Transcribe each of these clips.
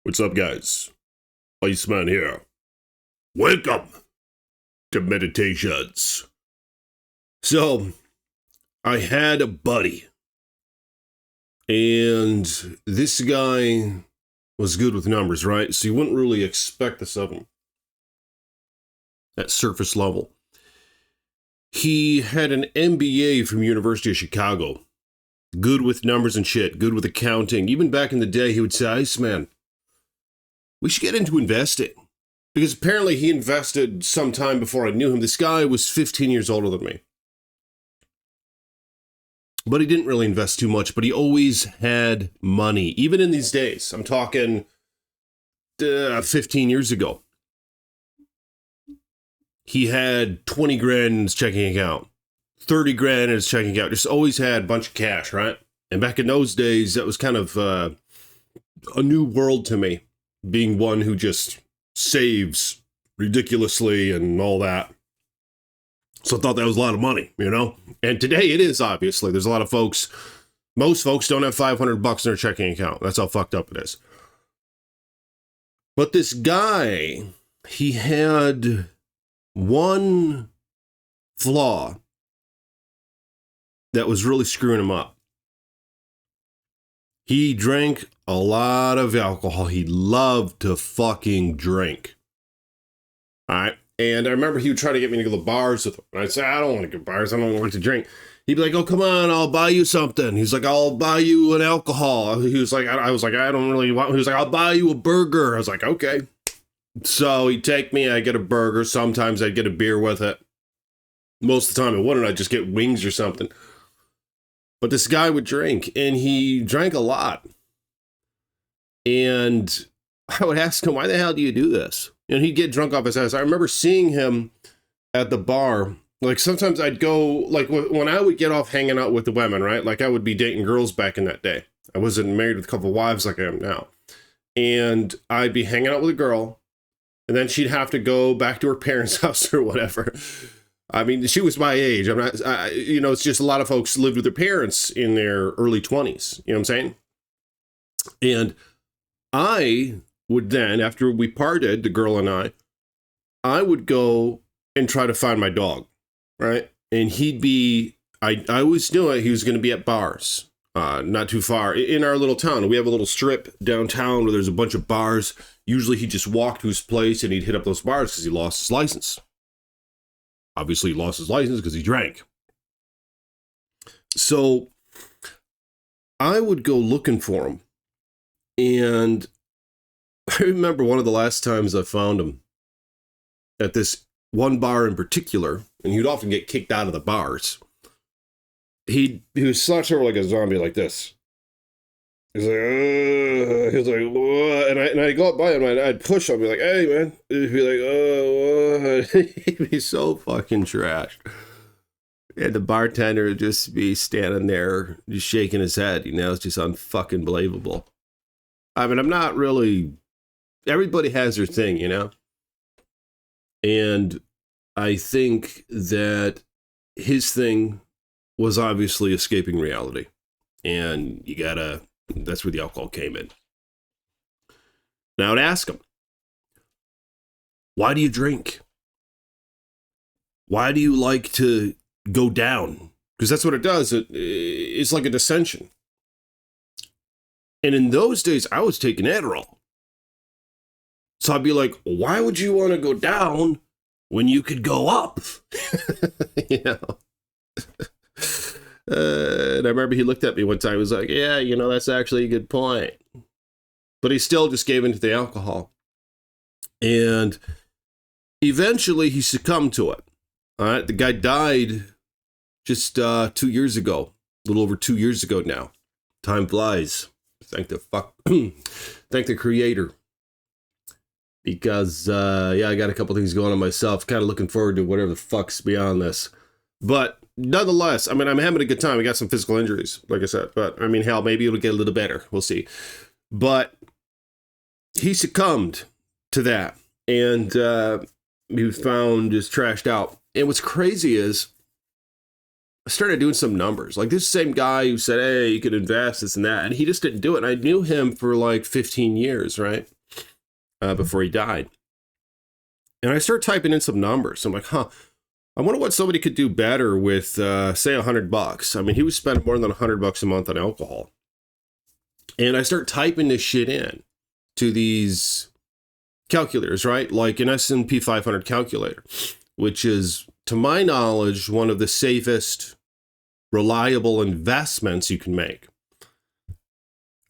What's up, guys? Iceman here. Welcome to Meditations. So, I had a buddy, and this guy was good with numbers, right? So you wouldn't really expect this of him at surface level. He had an MBA from University of Chicago. Good with numbers and shit, good with accounting. Even back in the day, he would say, Iceman, we should get into investing. Because apparently he invested some time before I knew him. This guy was 15 years older than me. But he didn't really invest too much, but he always had money. Even in these days, I'm talking 15 years ago. He had 20 grand in his checking account, 30 grand in his checking account. Just always had a bunch of cash, right? And back in those days, that was kind of a new world to me. Being one who just saves ridiculously and all that. So I thought that was a lot of money, you know? And today it is, obviously. There's a lot of folks, most folks don't have $500 in their checking account. That's how fucked up it is. But this guy, he had one flaw that was really screwing him up. He drank a lot of alcohol. He loved to fucking drink. All right. And I remember he would try to get me to go to the bars with him. And I'd say, I don't want to go to bars. I don't want to drink. He'd be like, oh, come on, I'll buy you something. He's like, I'll buy you an alcohol. He was like, I was like, I don't really want. He was like, I'll buy you a burger. I was like, okay. So he'd take me, I'd get a burger. Sometimes I'd get a beer with it. Most of the time I wouldn't. I'd just get wings or something. But this guy would drink, and he drank a lot. And I would ask him, why the hell do you do this? And he'd get drunk off his ass. I remember seeing him at the bar. Like, sometimes I'd go, like, when I would get off hanging out with the women, right? Like, I would be dating girls back in that day. I wasn't married with a couple of wives like I am now. And I'd be hanging out with a girl, and then she'd have to go back to her parents' house or whatever. I mean, she was my age. It's just a lot of folks lived with their parents in their early 20s. You know what I'm saying? And I would then, after we parted, the girl and I would go and try to find my dog, right? And he'd be, I always knew he was going to be at bars, not too far in our little town. We have a little strip downtown where there's a bunch of bars. Usually he'd just walk to his place and he'd hit up those bars because he lost his license. Obviously, he lost his license because he drank. So I would go looking for him. And I remember one of the last times I found him at this one bar in particular, and he'd often get kicked out of the bars. He was slouched over like a zombie like this. He's like, what? And I'd go up by him, and I'd push him, I'd be like, hey, man. He'd be like, oh, what? He'd be so fucking trashed. And the bartender would just be standing there, just shaking his head, it's just unfucking believable. I mean, I'm not really, everybody has their thing, And I think that his thing was obviously escaping reality. And that's where the alcohol came in. Now I'd ask him, why do you drink? Why do you like to go down? Because that's what it does. It's like a dissension. And in those days, I was taking Adderall. So I'd be like, why would you want to go down when you could go up? And I remember he looked at me one time. He was like, yeah, that's actually a good point. But he still just gave in to the alcohol. And eventually he succumbed to it. All right. The guy died just 2 years ago, a little over 2 years ago now. Time flies. Thank the creator. Because, I got a couple things going on myself. Kind of looking forward to whatever the fuck's beyond this. But nonetheless, I mean, I'm having a good time. I got some physical injuries, like I said. But, I mean, hell, maybe it'll get a little better. We'll see. But he succumbed to that. And he was found just trashed out. And what's crazy is I started doing some numbers. Like this same guy who said, hey, you could invest, this and that. And he just didn't do it. And I knew him for like 15 years, right? before he died. And I start typing in some numbers. I'm like, I wonder what somebody could do better with, say, $100. I mean, he was spending more than $100 a month on alcohol. And I start typing this shit in to these calculators, right? Like an S&P 500 calculator, which is, to my knowledge, one of the safest, reliable investments you can make.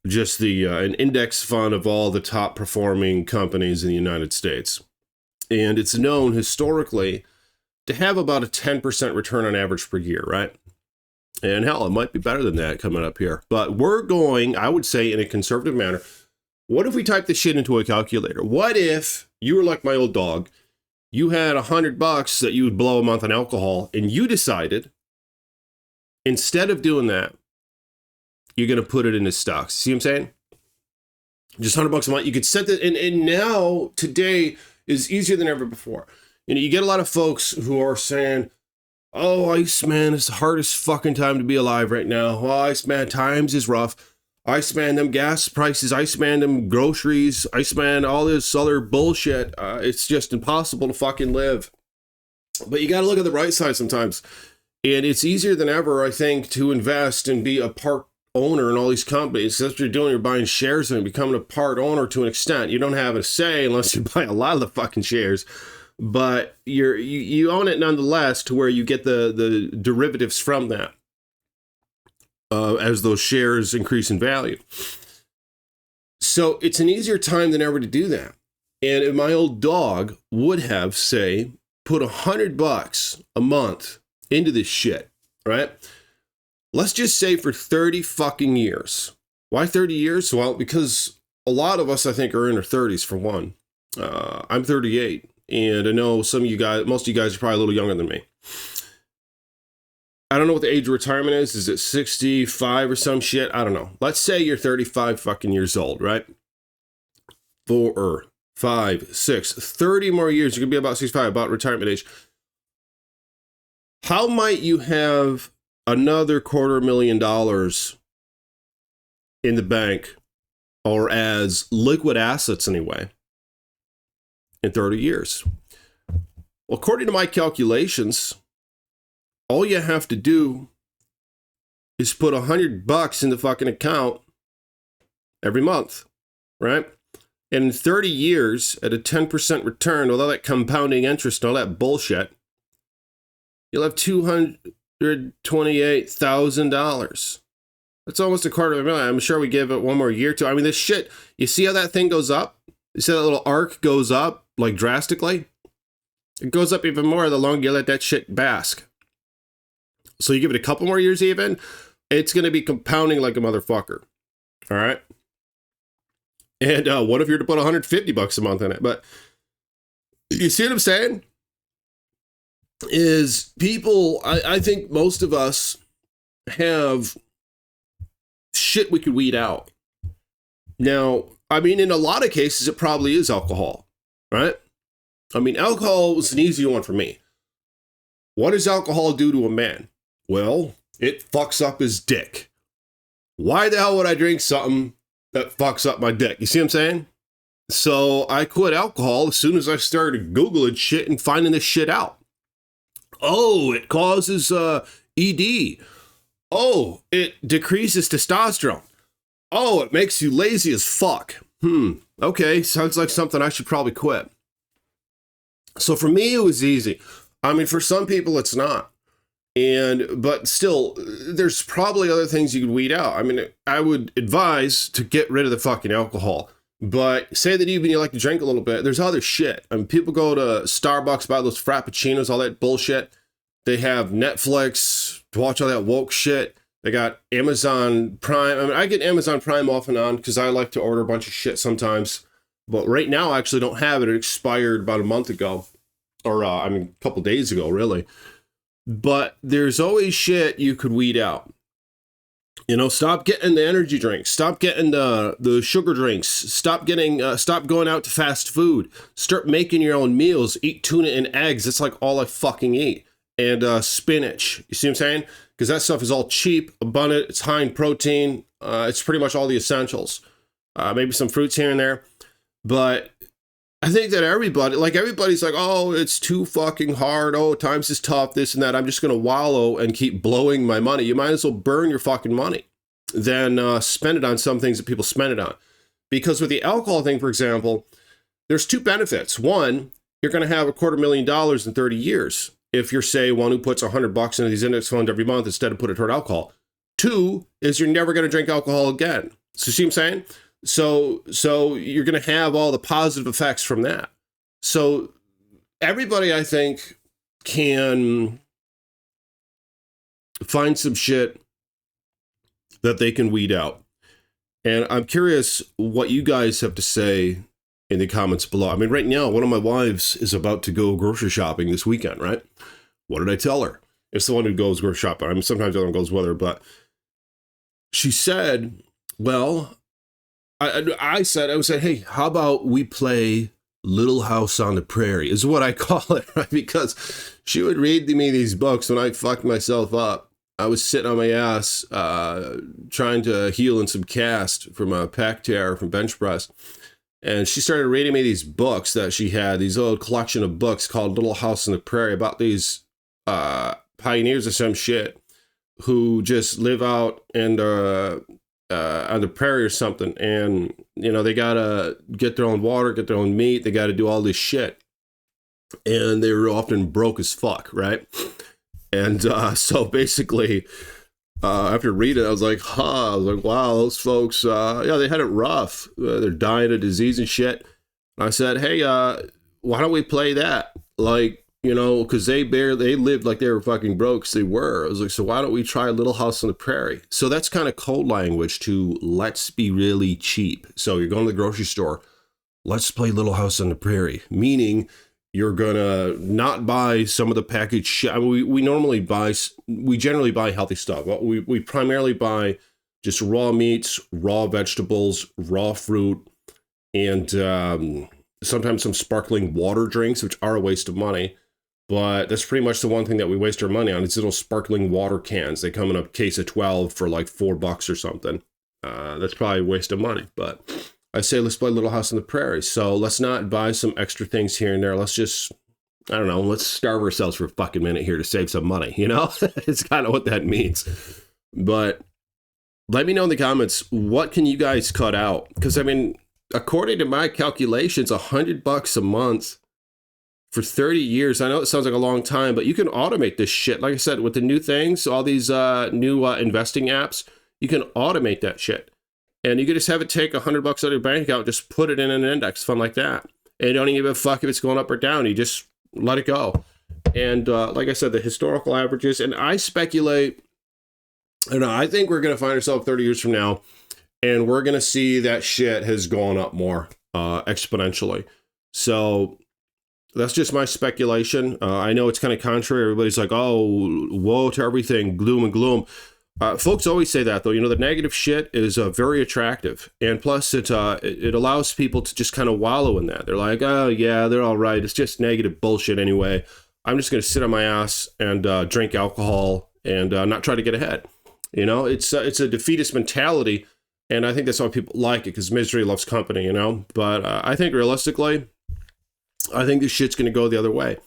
Just an index fund of all the top performing companies in the United States. And it's known historically to have about a 10% return on average per year, right? And hell, it might be better than that coming up here. But we're going, I would say, in a conservative manner. What if we type this shit into a calculator? What if you were like my old dog? You had $100 that you would blow a month on alcohol, and you decided, instead of doing that, you're going to put it into stocks. See what I'm saying? Just $100 a month. You could set that, and now, today, is easier than ever before. You know, you get a lot of folks who are saying, oh, Iceman, it's the hardest fucking time to be alive right now. Oh, Iceman, times is rough. Iceman, them gas prices. Iceman, them groceries. Iceman, all this other bullshit. It's just impossible to fucking live. But you got to look at the right side sometimes. And it's easier than ever, I think, to invest and be a part owner in all these companies. That's what you're doing. You're buying shares and becoming a part owner to an extent. You don't have a say unless you buy a lot of the fucking shares. But you own it nonetheless, to where you get the derivatives from that as those shares increase in value. So it's an easier time than ever to do that. And if my old dog would have, say, put $100 a month into this shit, right? Let's just say for 30 fucking years. Why 30 years? Well, because a lot of us, I think, are in our 30s for one. I'm 38. And I know some of you guys, most of you guys are probably a little younger than me. I don't know what the age of retirement is. Is it 65 or some shit? I don't know. Let's say you're 35 fucking years old, right? 4, 5, 6, 30 more years. You're going to be about 65, about retirement age. How might you have another $250,000 in the bank, or as liquid assets anyway, in 30 years? Well, according to my calculations, all you have to do is put $100 in the fucking account every month, right? And in 30 years, at a 10% return, with all that compounding interest and all that bullshit, you'll have $228,000. That's almost $250,000. I'm sure we give it one more year to. I mean, this shit, you see how that thing goes up? You see that little arc goes up, like, drastically? It goes up even more the longer you let that shit bask. So you give it a couple more years even, it's going to be compounding like a motherfucker. All right? And what if you're to put $150 a month in it? But you see what I'm saying? Is people, I think most of us have shit we could weed out. Now, I mean, in a lot of cases, it probably is alcohol, right? I mean, alcohol was an easy one for me. What does alcohol do to a man? Well, it fucks up his dick. Why the hell would I drink something that fucks up my dick? You see what I'm saying? So I quit alcohol as soon as I started Googling shit and finding this shit out. Oh, it causes ED. Oh, it decreases testosterone. Oh, it makes you lazy as fuck. Okay, sounds like something I should probably quit. So for me, it was easy. I mean, for some people, it's not. But still, there's probably other things you could weed out. I mean, I would advise to get rid of the fucking alcohol. But say that even you like to drink a little bit, there's other shit. I mean, people go to Starbucks, buy those frappuccinos, all that bullshit. They have Netflix to watch all that woke shit. They got Amazon Prime. I mean, I get Amazon Prime off and on because I like to order a bunch of shit sometimes. But right now, I actually don't have it. It expired about a month ago. Or, a couple days ago, really. But there's always shit you could weed out. You know, stop getting the energy drinks. Stop getting the sugar drinks. Stop going out to fast food. Start making your own meals. Eat tuna and eggs. That's like all I fucking eat. And spinach. You see what I'm saying? Because that stuff is all cheap, abundant. It's high in protein. It's pretty much all the essentials. Maybe some fruits here and there. But I think that everybody's like, oh, it's too fucking hard. Oh, times is tough, this and that. I'm just going to wallow and keep blowing my money. You might as well burn your fucking money than spend it on some things that people spend it on. Because with the alcohol thing, for example, there's two benefits. One, you're going to have $250,000 in 30 years. If you're, say, one who puts $100 into these index funds every month instead of put it toward alcohol. Two is you're never going to drink alcohol again. So see what I'm saying? So you're going to have all the positive effects from that. So everybody, I think, can find some shit that they can weed out. And I'm curious what you guys have to say in the comments below. I mean, right now, one of my wives is about to go grocery shopping this weekend, right? What did I tell her? It's the one who goes grocery shopping. I mean, sometimes the other one goes with her, but she said, well, I said, hey, how about we play Little House on the Prairie, is what I call it, right? Because she would read me these books when I fucked myself up. I was sitting on my ass trying to heal in some cast from a pec tear from bench press. And she started reading me these books that she had, these old collection of books called Little House on the Prairie, about these pioneers of some shit who just live out in on the prairie or something, and you know, they gotta get their own water, get their own meat, they gotta do all this shit, and they were often broke as fuck, right? And so basically, after reading it, I was like, wow, those folks, yeah, they had it rough. They're dying of disease and shit. And I said, hey, why don't we play that? Like, you know, because they lived like they were fucking broke, so they were. I was like, so why don't we try Little House on the Prairie? So that's kind of code language to let's be really cheap. So you're going to the grocery store, let's play Little House on the Prairie, meaning you're gonna not buy some of the packaged shit. I mean, we generally buy healthy stuff. We primarily buy just raw meats, raw vegetables, raw fruit, and sometimes some sparkling water drinks, which are a waste of money. But that's pretty much the one thing that we waste our money on. It's little sparkling water cans. They come in a case of 12 for like $4 or something. That's probably a waste of money. But I say let's play Little House on the Prairie. So let's not buy some extra things here and there. Let's just, I don't know, let's starve ourselves for a fucking minute here to save some money, you know? It's kind of what that means. But let me know in the comments, what can you guys cut out? Because I mean, according to my calculations, $100 a month for 30 years. I know it sounds like a long time, but you can automate this shit. Like I said, with the new things, all these new investing apps, you can automate that shit. And you can just have it take $100 out of your bank account, just put it in an index fund like that. And you don't even give a fuck if it's going up or down. You just let it go. And like I said, the historical averages, and I speculate, I don't know, I think we're going to find ourselves 30 years from now, and we're going to see that shit has gone up more exponentially. So that's just my speculation. I know it's kind of contrary. Everybody's like, oh, woe to everything, gloom and gloom. Folks always say that, though. You know, the negative shit is very attractive. And plus, it allows people to just kind of wallow in that. They're like, oh, yeah, they're all right. It's just negative bullshit anyway. I'm just going to sit on my ass and drink alcohol and not try to get ahead. You know, it's a defeatist mentality. And I think that's why people like it, because misery loves company, you know. But I think realistically, I think this shit's going to go the other way.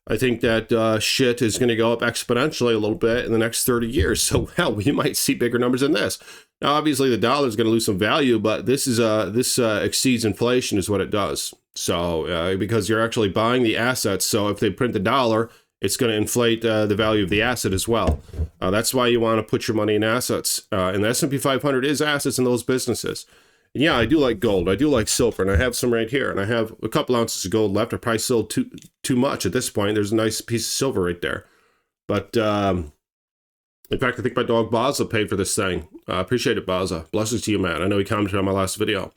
I think that shit is going to go up exponentially a little bit in the next 30 years. So, hell, we might see bigger numbers than this. Now, obviously, the dollar is going to lose some value, but this exceeds inflation is what it does. So, because you're actually buying the assets. So, if they print the dollar, it's going to inflate the value of the asset as well. That's why you want to put your money in assets. And the S&P 500 is assets in those businesses. And yeah, I do like gold. I do like silver, and I have some right here. And I have a couple ounces of gold left. I probably sold too much at this point. There's a nice piece of silver right there. But in fact, I think my dog Baza paid for this thing. I appreciate it, Baza. Blessings to you, man. I know he commented on my last video.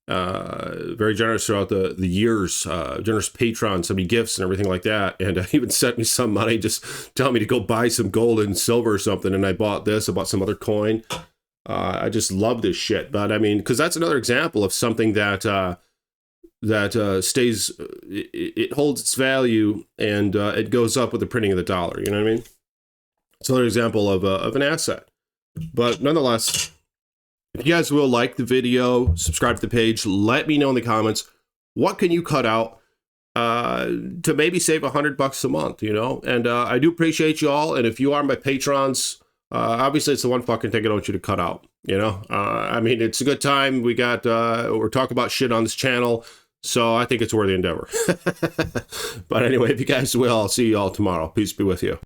Very generous throughout the years. Generous patron, so many gifts and everything like that. And he even sent me some money, just telling me to go buy some gold and silver or something. And I bought this. I bought some other coin. I just love this shit. But I mean, because that's another example of something that stays, it holds its value, and it goes up with the printing of the dollar. You know what I mean? It's another example of an asset. But nonetheless, if you guys will like the video, subscribe to the page, let me know in the comments, what can you cut out to maybe save $100 a month, you know? And I do appreciate you all. And if you are my patrons, obviously it's the one fucking thing I don't want you to cut out, you know? I mean, it's a good time. We're talking about shit on this channel. So I think it's worthy endeavor. But anyway, if you guys will, I'll see you all tomorrow. Peace be with you.